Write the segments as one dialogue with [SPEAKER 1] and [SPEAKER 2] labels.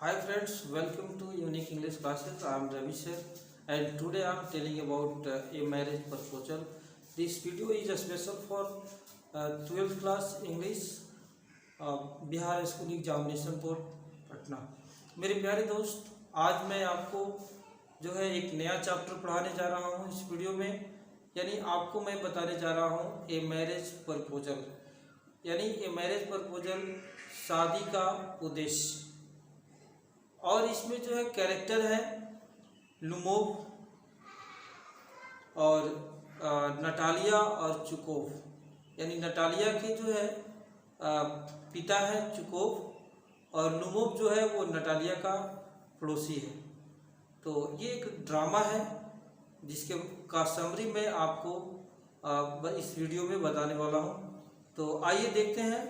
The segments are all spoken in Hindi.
[SPEAKER 1] Hi friends, welcome to Unique English Classes. I am Ravi sir, and today I am telling about a marriage proposal. This video is special for 12th class English Bihar school examination board Patna. मेरे प्यारे दोस्त, आज मैं आपको जो है एक नया चैप्टर पढ़ाने जा रहा हूँ इस वीडियो में। यानी आपको मैं बताने जा रहा हूँ ए मैरिज प्रपोजल, यानी ए मैरिज प्रपोजल शादी का उद्देश्य। और इसमें जो है कैरेक्टर है लुमोव और नटालिया और चुकोव। यानी नटालिया के जो है पिता है चुकोव और लुमोव जो है वो नटालिया का पड़ोसी है। तो ये एक ड्रामा है जिसके का समरी मैं आपको इस वीडियो में बताने वाला हूँ। तो आइए देखते हैं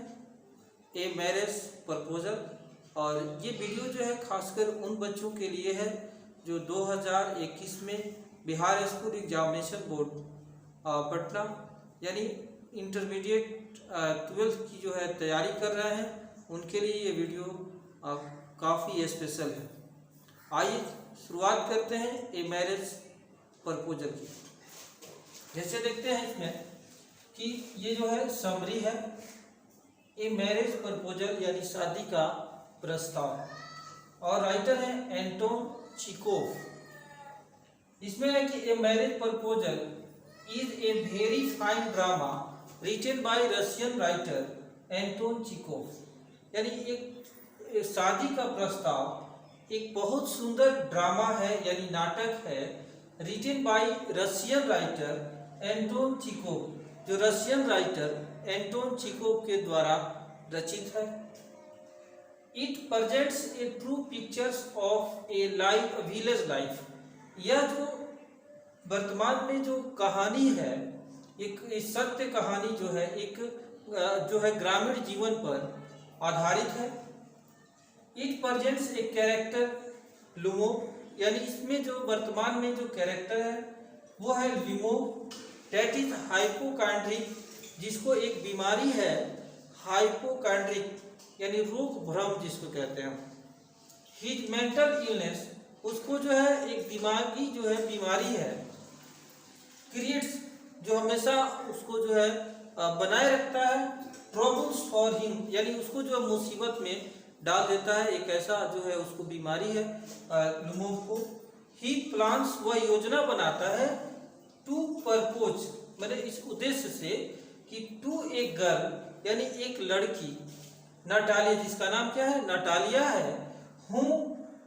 [SPEAKER 1] ए मैरिज प्रपोजल। और ये वीडियो जो है खासकर उन बच्चों के लिए है जो 2021 में Bihar school examination board Patna यानी इंटरमीडिएट 12th की जो है तैयारी कर रहे हैं, उनके लिए ये वीडियो काफ़ी स्पेशल है। आइए शुरुआत करते हैं ए मैरिज प्रपोजल की। जैसे देखते हैं इसमें कि ये जो है समरी है ए मैरिज प्रपोजल यानी शादी का प्रस्ताव, और राइटर है एंटोन चिकोव। इसमें है कि a marriage proposal is a very fine drama written by Russian writer Anton Chekhov. यानी एक शादी का प्रस्ताव एक बहुत सुंदर ड्रामा है यानी नाटक है, written by Russian writer Anton Chekhov, जो रशियन राइटर एंटोन चिकोव के द्वारा रचित है। It presents a true pictures of a life, a village life। यह जो वर्तमान में जो कहानी है, एक सत्य कहानी जो है, एक जो है ग्रामीण जीवन पर आधारित है। It presents a character लुमोव, यानी इसमें जो वर्तमान में जो कैरेक्टर है वो है लुमोव, that is हाइपोकॉन्ड्रिक, जिसको एक बीमारी है हाइपोकॉन्ड्रिक यानी रोग भ्रम जिसको कहते हैं। हिज मेंटल इलनेस, उसको जो है एक दिमागी जो है बीमारी है। क्रिएट्स, जो हमेशा उसको जो है बनाए रखता है। ट्रबल्स फॉर हिम, यानी उसको जो है मुसीबत में डाल देता है, एक ऐसा जो है उसको बीमारी है लुमोव को। ही प्लान्स, वह योजना बनाता है टू परपोज, मतलब इस उद्देश्य से कि टू ए गर्ल यानी एक लड़की, नटालिया जिसका नाम क्या है नटालिया है, हूँ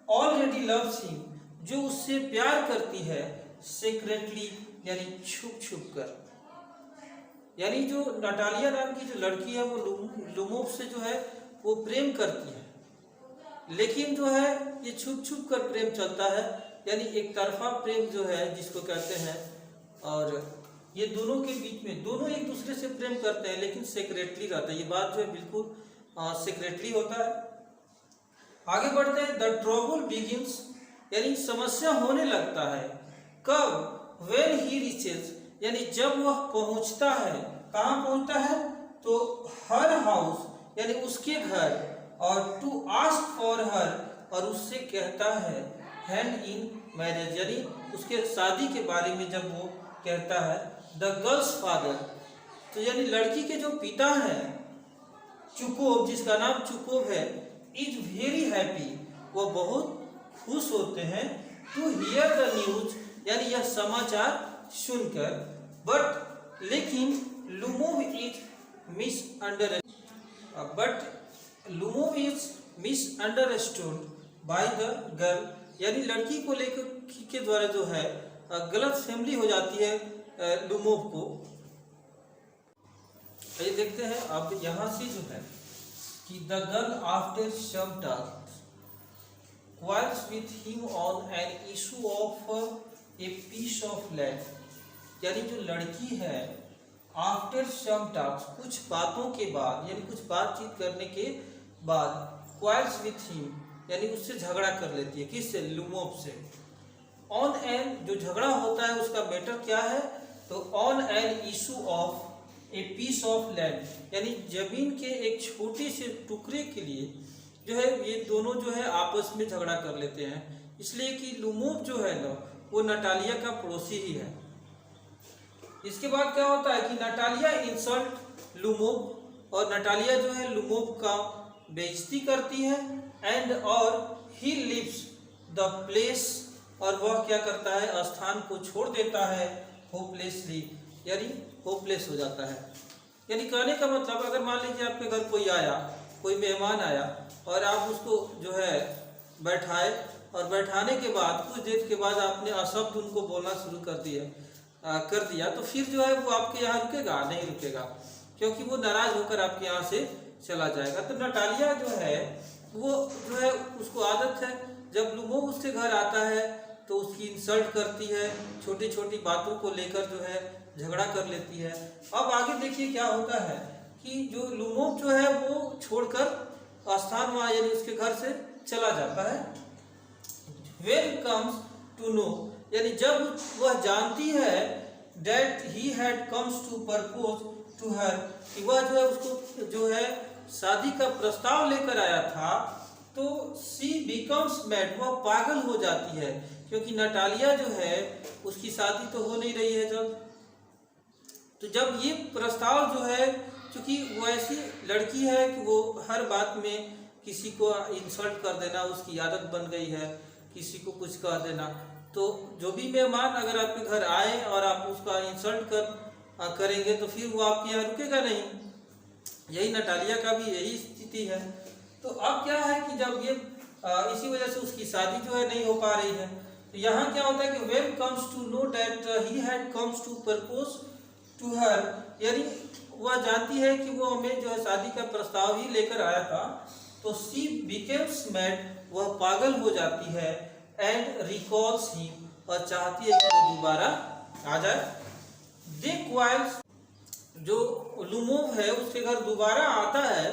[SPEAKER 1] ऑलरेडी लव्स हिम, जो उससे प्यार करती है, सीक्रेटली यानी छुप छुप कर। यानी जो नटालिया नाम की जो लड़की है वो लुमोव से जो है वो प्रेम करती है, लेकिन जो है ये छुप छुप कर प्रेम चलता है, यानी एक तरफा प्रेम जो है जिसको कहते हैं। और ये दोनों के बीच में दोनों एक दूसरे से प्रेम करते हैं लेकिन सीक्रेटली रहता है। ये बात जो है बिल्कुल सीक्रेटली होता है। आगे बढ़ते हैं। द ट्रबल बिगिंस, यानी समस्या होने लगता है कब, व्हेन ही रीचेस, यानी जब वह पहुंचता है, कहाँ पहुंचता है तो हर हाउस यानी उसके घर, और टू आस्क फॉर हर, और उससे कहता है हैंड इन मैरिज, यानी उसके शादी के बारे में जब वो कहता है। द गर्ल्स फादर, तो यानी लड़की के जो पिता हैं चुकोव, जिसका नाम चुकोव है, इज वेरी हैप्पी, वो बहुत खुश होते हैं टू हियर द न्यूज, यानी यह समाचार सुनकर। बट लेकिन Lomov is misunderstood by the girl, यानी लड़की को लेकर के द्वारा जो है गलत फहमी हो जाती है लुमोव को। ये देखते हैं अब यहाँ से जो है कि the girl after some task quarrels with him on an issue of a piece of land, यानी जो लड़की है आफ्टर सम टास्क, कुछ बातों के बाद यानी कुछ बातचीत करने के बाद, quarrels with him यानी उससे झगड़ा कर लेती है, किससे लुमोव से। ऑन एन, जो झगड़ा होता है उसका मैटर क्या है तो on an issue of a piece of land, यानी जमीन के एक छोटे से टुकड़े के लिए जो है ये दोनों जो है आपस में झगड़ा कर लेते हैं, इसलिए कि लुमोव जो है ना वो नटालिया का पड़ोसी ही है। इसके बाद क्या होता है कि नटालिया इंसल्ट लुमोव, और नटालिया जो है लुमोव का बेइज्जती करती है, एंड और ही लिव्स द प्लेस, और वह क्या करता है स्थान को छोड़ देता है होपलेसली, यानी होपलेस हो जाता है। यानी कहने का मतलब अगर मान लीजिए आपके घर कोई आया, कोई मेहमान आया और आप उसको जो है बैठाए, और बैठाने के बाद कुछ देर के बाद आपने अशब्द उनको बोलना शुरू कर दिया तो फिर जो है वो आपके यहाँ रुकेगा नहीं रुकेगा, क्योंकि वो नाराज होकर आपके यहाँ से चला जाएगा। तो नटालिया जो है वो जो है उसको आदत है जब लुमोव उसके घर आता है तो उसकी इंसल्ट करती है, छोटी छोटी बातों को लेकर जो है झगड़ा कर लेती है। अब आगे देखिए क्या होता है कि जो लुमोव जो है वो छोड़कर स्थान वहाँ यानी उसके घर से चला जाता है। When comes to know, यानी जब वह जानती है that he had comes to propose to her, कि वह जो है उसको जो है शादी का प्रस्ताव लेकर आया था, तो she becomes mad, वह पागल हो जाती है, क्योंकि नटालिया जो है उसकी शादी तो हो नहीं रही है जल्द। तो जब ये प्रस्ताव जो है, क्योंकि वो ऐसी लड़की है कि वो हर बात में किसी को इंसल्ट कर देना उसकी आदत बन गई है, किसी को कुछ कह देना, तो जो भी मेहमान अगर आपके घर आए और आप उसका इंसल्ट करेंगे तो फिर वो आपके यहाँ रुकेगा नहीं। यही नटालिया का भी यही स्थिति है। तो अब क्या है कि जब ये इसी वजह से उसकी शादी जो है नहीं हो पा रही है, तो यहाँ क्या होता है कि when comes to know that he had comes to propose to her, यानी वह जानती है कि वो हमें जो है शादी का प्रस्ताव ही लेकर आया था, तो she becomes mad, वह पागल हो जाती है, and recalls him, और चाहती है कि वो दोबारा आ जाए। They quarrels, जो लुमोव है उसके घर दोबारा आता है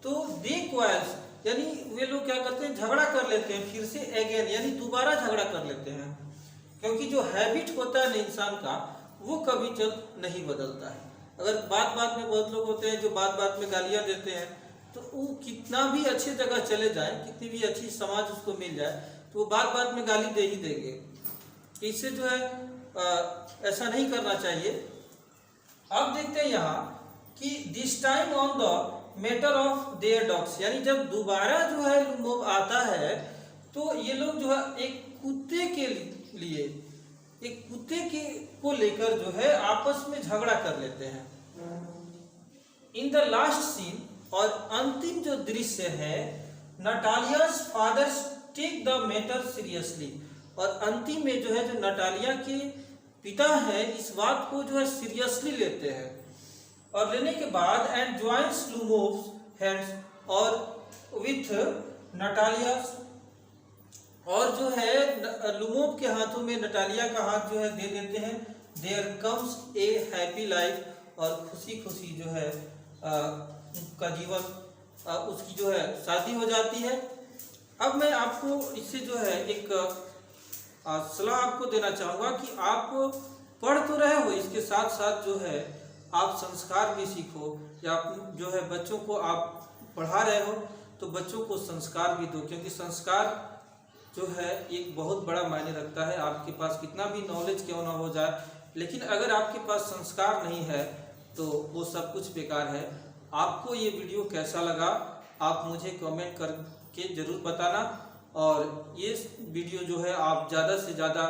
[SPEAKER 1] तो they quarrels, यानी वे लोग क्या करते हैं झगड़ा कर लेते हैं फिर से अगेन, यानी दोबारा झगड़ा कर लेते हैं, क्योंकि जो हैबिट होता है ना इंसान का वो कभी जल्द नहीं बदलता है। अगर बात बात में बहुत लोग होते हैं जो बात बात में गालियां देते हैं, तो वो कितना भी अच्छी जगह चले जाए, कितनी भी अच्छी समाज उसको मिल जाए, तो वो बात बात में गाली दे ही देंगे। इससे जो है ऐसा नहीं करना चाहिए। अब देखते हैं यहाँ कि this time on the matter of their dogs, यानी जब दोबारा जो है लुमोव आता है तो ये लोग जो है एक कुत्ते के लिए एक कुत्ते को लेकर जो है आपस में झगड़ा कर लेते हैं। इन द लास्ट सीन, और अंतिम जो दृश्य है, Natalia's father take the matter seriously, और अंतिम में जो है जो नटालिया के पिता है इस बात को जो है सीरियसली लेते हैं, और लेने के बाद एंड ज्वाइंस लुमोव्स हैंड्स और विथ नटालिया, और जो है लुमोव के हाथों में नटालिया का हाथ जो है दे देते हैं। There comes a happy life, और खुशी खुशी जो है का जीवन, उसकी जो है शादी हो जाती है। अब मैं आपको इससे जो है एक सलाह आपको देना चाहूँगा कि आप पढ़ तो रहे हो, इसके साथ साथ जो है आप संस्कार भी सीखो, या जो है बच्चों को आप पढ़ा रहे हो तो बच्चों को संस्कार भी दो, क्योंकि संस्कार जो है एक बहुत बड़ा मायने रखता है। आपके पास कितना भी नॉलेज क्यों ना हो जाए, लेकिन अगर आपके पास संस्कार नहीं है तो वो सब कुछ बेकार है। आपको ये वीडियो कैसा लगा आप मुझे कमेंट करके ज़रूर बताना, और ये वीडियो जो है आप ज़्यादा से ज़्यादा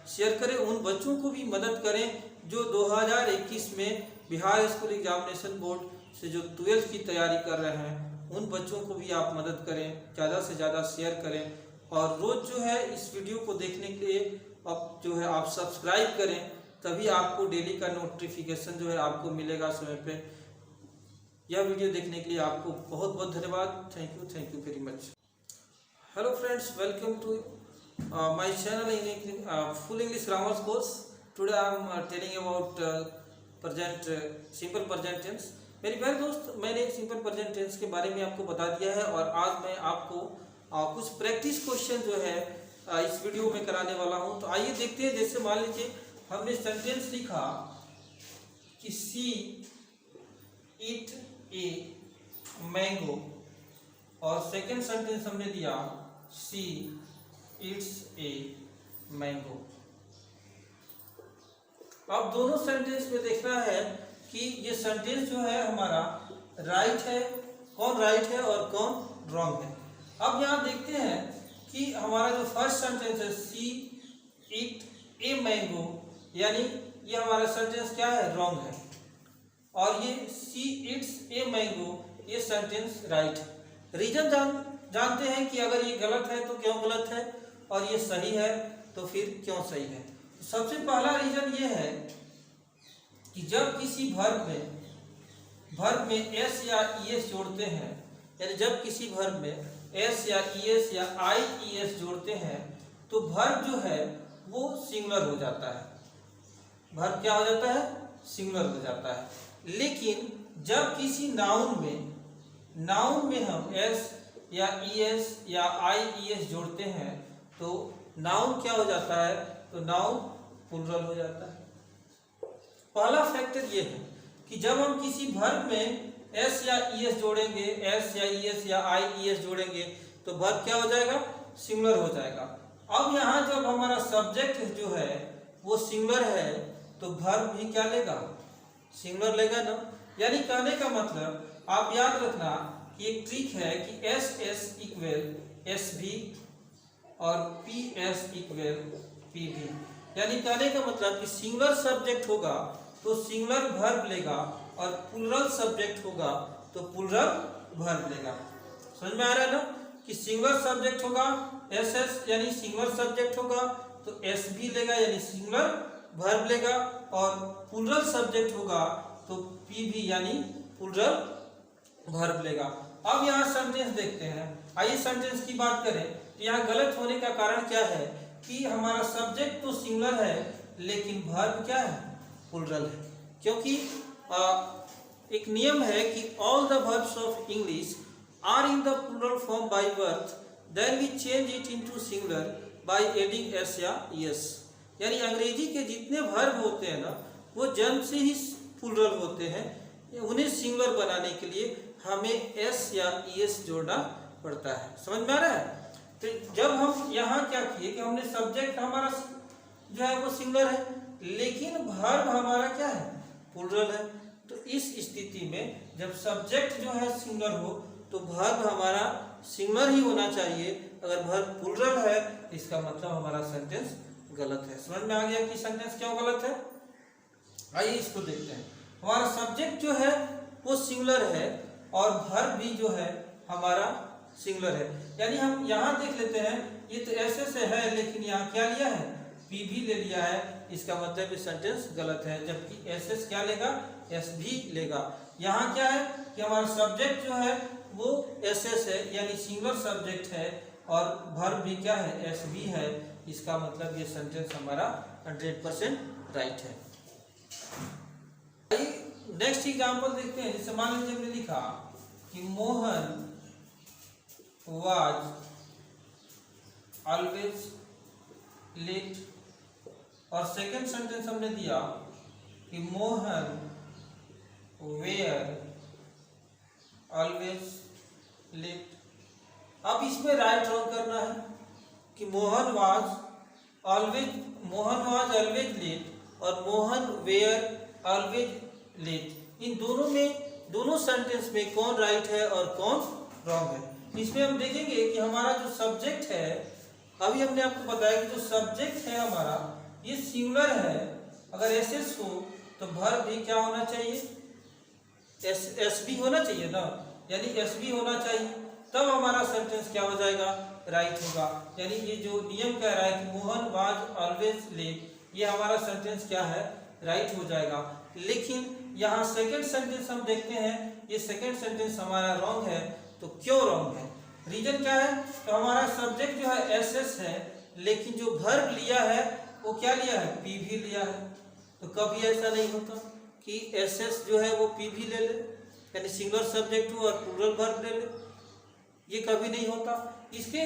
[SPEAKER 1] शेयर करें, उन बच्चों को भी मदद करें जो 2021 में बिहार स्कूल एग्जामिनेशन बोर्ड से जो 12th की तैयारी कर रहे हैं, उन बच्चों को भी आप मदद करें, ज़्यादा से ज़्यादा शेयर करें, और रोज़ जो है इस वीडियो को देखने के लिए अब जो है आप सब्सक्राइब करें, तभी आपको डेली का नोटिफिकेशन जो है आपको मिलेगा समय पे। यह वीडियो देखने के लिए आपको बहुत बहुत धन्यवाद। Thank you very much. Hello friends, welcome to my channel in full English grammar course. Today I am telling about present simple present tense. मेरे प्यारे दोस्त, मैंने सिंपल प्रेजेंट टेंस के बारे में आपको बता दिया है, और आज मैं आपको कुछ प्रैक्टिस क्वेश्चन जो है इस वीडियो में कराने वाला हूं। तो आइए देखते हैं। जैसे मान लीजिए हमने सेंटेंस लिखा कि सी इट ए मैंगो, और सेकंड सेंटेंस हमने दिया सी इट्स ए मैंगो। अब दोनों सेंटेंस में देखना है कि ये सेंटेंस जो है हमारा राइट है, कौन राइट है और कौन रॉन्ग है। अब यहाँ देखते हैं कि हमारा जो फर्स्ट सेंटेंस है सी इट ए मैंगो, यानी ये हमारा सेंटेंस क्या है, रॉन्ग है। और ये सी इट्स ए मैंगो ये सेंटेंस राइट है। रीजन जानते हैं कि अगर ये गलत है तो क्यों गलत है और ये सही है तो फिर क्यों सही है। सबसे पहला रीजन ये है कि जब किसी वर्ब में एस या ईएस जोड़ते हैं, यानी जब किसी वर्ब में एस या ईएस या आईईएस जोड़ते हैं तो वर्ब जो है वो सिंगुलर हो जाता है। वर्ब क्या हो जाता है, सिंगुलर हो जाता है। लेकिन जब किसी नाउन में हम एस या ईएस या आईईएस जोड़ते हैं तो नाउन क्या हो जाता है, तो नाउन प्लूरल हो जाता है। पहला फैक्टर ये है कि जब हम किसी वर्ब में एस या ईएस जोड़ेंगे, एस या ईएस या आईईएस जोड़ेंगे तो वर्ब क्या हो जाएगा, सिंगुलर हो जाएगा। अब यहाँ जब हमारा सब्जेक्ट जो है वो सिंगुलर है तो वर्ब भी क्या लेगा, सिंगुलर लेगा ना। यानी कहने का मतलब आप याद रखना कि एक ट्रिक है कि एस एस इक्वल एस भी और पी एस इक्वल पी भी। यानी कहने का मतलब कि सिंगुलर सब्जेक्ट होगा तो सिंगुलर वर्ब लेगा और प्लूरल सब्जेक्ट होगा तो प्लूरल वर्ब लेगा। समझ में आ रहा है ना कि सिंगुलर सब्जेक्ट होगा एस एस यानी सिंगुलर सब्जेक्ट होगा तो एस भी लेगा यानी सिंगुलर वर्ब लेगा, और प्लूरल सब्जेक्ट होगा तो पी भी यानी प्लूरल वर्ब लेगा। अब यहाँ सेंटेंस देखते हैं। आइए सेंटेंस की बात करें तो यहाँ गलत होने का कारण क्या है कि हमारा सब्जेक्ट तो सिंगुलर है लेकिन वर्ब क्या है, प्लूरल है। क्योंकि एक नियम है कि all the verbs of English are in the plural form by birth, then we change it into singular by adding S या ईएस। यानी अंग्रेजी के जितने वर्ब होते हैं ना वो जन्म से ही प्लूरल होते हैं, उन्हें सिंगुलर बनाने के लिए हमें एस या ईएस जोड़ना पड़ता है। समझ में आ रहा है। तो जब हम यहाँ क्या किए कि हमने सब्जेक्ट हमारा जो है वो सिंगुलर है लेकिन वर्ब हमारा क्या है, प्लूरल है। तो इस स्थिति में जब सब्जेक्ट जो है सिंगुलर हो तो वर्ब हमारा सिंगुलर ही होना चाहिए। अगर वर्ब प्लूरल है इसका मतलब हमारा सेंटेंस गलत है। समझ में आ गया कि सेंटेंस क्यों गलत है। आइए इसको देखते हैं। हमारा सब्जेक्ट जो है वो सिंगुलर है और वर्ब भी जो है हमारा सिंगुलर है। यानी हम यहाँ देख लेते हैं, ये तो ऐसे से है लेकिन यहाँ क्या लिया है, पी भी ले लिया है। इसका मतलब ये सेंटेंस गलत है, जबकि एस एस क्या लेगा, एस भी लेगा। यहाँ क्या है कि हमारा सब्जेक्ट जो है वो एस एस है यानी सिंगुलर सब्जेक्ट है और वर्ब भी क्या है, एस भी है। इसका मतलब ये सेंटेंस हमारा 100% राइट है। नेक्स्ट एग्जांपल देखते हैं। जैसे मान लीजिए हमने लिखा कि मोहन वाज ऑलवेज लेट, और सेकंड सेंटेंस हमने दिया कि मोहन वेयर ऑलवेज लेट। अब इसमें राइट रॉन्ग करना है कि मोहन वाज ऑलवेज लेट और मोहन वेयर ऑलवेज लेट। इन दोनों में, दोनों सेंटेंस में कौन राइट है और कौन रॉन्ग है। इसमें हम देखेंगे कि हमारा जो सब्जेक्ट है, अभी हमने आपको बताया कि जो सब्जेक्ट है हमारा ये सिंगुलर है। अगर एस एस हो तो वर्ब भी क्या होना चाहिए, एस भी होना चाहिए ना, यानी एस भी होना चाहिए, तब हमारा सेंटेंस क्या हो जाएगा, राइट होगा। यानी ये जो नियम कह रहा है कि मोहन वाज ऑलवेज लेट, ये हमारा सेंटेंस क्या है, राइट हो जाएगा। लेकिन यहाँ सेकंड सेंटेंस हम देखते हैं, ये सेकंड सेंटेंस हमारा रॉन्ग है। तो क्यों रॉन्ग है, रीजन क्या है, तो हमारा सब्जेक्ट जो है एस एस है लेकिन जो वर्ब लिया है वो क्या लिया है, पी भी लिया है। तो कभी ऐसा नहीं होता कि एस एस जो है वो पी भी ले ले, यानी सिंगुलर सब्जेक्ट हो और प्लूरल वर्ब ले ले, ये कभी नहीं होता। इसके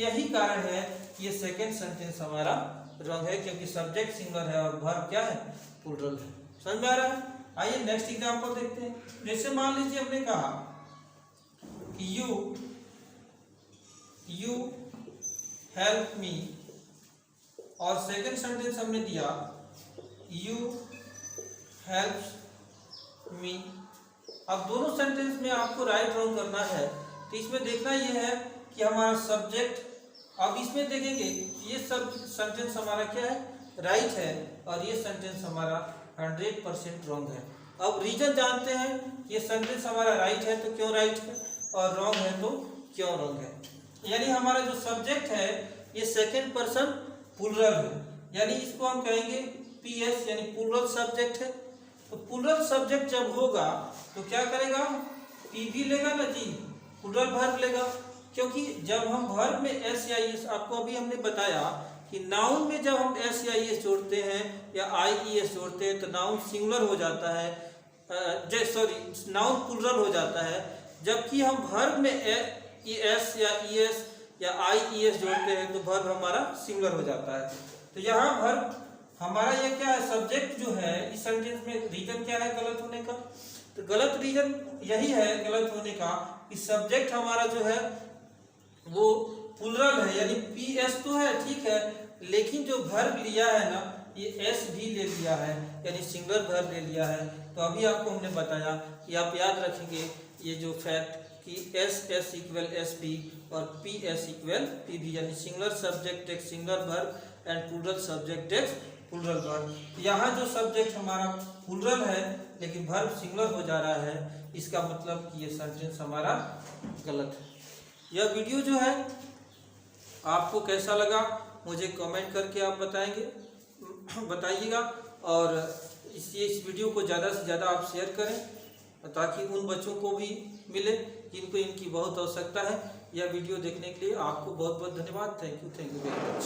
[SPEAKER 1] यही कारण है ये सेकंड सेंटेंस हमारा रॉन्ग है, क्योंकि सब्जेक्ट सिंगुलर है और वर्ब क्या है, प्लूरल है। समझ में आ रहा है। आइए नेक्स्ट एग्जांपल देखते हैं। जैसे मान लीजिए हमने कहा कि यू यू हेल्प मी, और सेकंड सेंटेंस हमने दिया यू हेल्प मी। अब दोनों सेंटेंस में आपको राइट रॉन्ग करना है, तो इसमें देखना यह है कि हमारा सब्जेक्ट, अब इसमें देखेंगे ये सब सेंटेंस हमारा क्या है, राइट है, और ये सेंटेंस हमारा 100% रॉन्ग है। अब रीजन जानते हैं, ये सेंटेंस हमारा राइट है तो क्यों राइट है, और रॉन्ग है तो क्यों रॉन्ग है। यानी हमारा जो सब्जेक्ट है ये सेकंड पर्सन प्लूरल है, यानी इसको हम कहेंगे पीएस, यानी प्लूरल सब्जेक्ट है। तो प्लूरल सब्जेक्ट जब होगा तो क्या करेगा, पीवी लेगा ना जी, प्लूरल वर्ब लेगा, क्योंकि जब हम वर्ब में एस या एस, आपको अभी हमने बताया कि नाउन में जब हम एस या एस जोड़ते हैं या आई ई एस जोड़ते हैं तो नाउन सिंगुलर हो जाता है, नाउन प्लूरल हो जाता है, जबकि हम वर्ब में एस या ई एस या आई ई एस जोड़ते हैं तो वर्ब हमारा सिंगुलर हो जाता है। तो यहाँ वर्ब हमारा ये क्या है, सब्जेक्ट जो है इस सेंटेंस में रीजन क्या है गलत होने का, तो गलत रीजन यही है गलत होने का कि सब्जेक्ट हमारा जो है वो प्लूरल है, यानी पी एस तो है ठीक है, लेकिन जो वर्ब लिया है ना ये एस भी ले लिया है, यानी सिंगुलर वर्ब ले लिया है। तो अभी आपको हमने बताया कि आप याद रखेंगे ये जो फैक्ट कि S S equal S P और पी एस इक्वल पी भी, यानी singular subject takes singular verb and plural subject takes plural verb. यहाँ जो सब्जेक्ट हमारा प्लूरल है लेकिन वर्ब सिंगुलर हो जा रहा है, इसका मतलब कि ये सेंटेंस हमारा गलत है। यह वीडियो जो है आपको कैसा लगा मुझे कमेंट करके आप बताइएगा, और इस वीडियो को ज़्यादा से ज़्यादा आप शेयर करें ताकि उन बच्चों को भी मिले जिनको इनकी बहुत आवश्यकता है। यह वीडियो देखने के लिए आपको बहुत बहुत धन्यवाद। Thank you very much.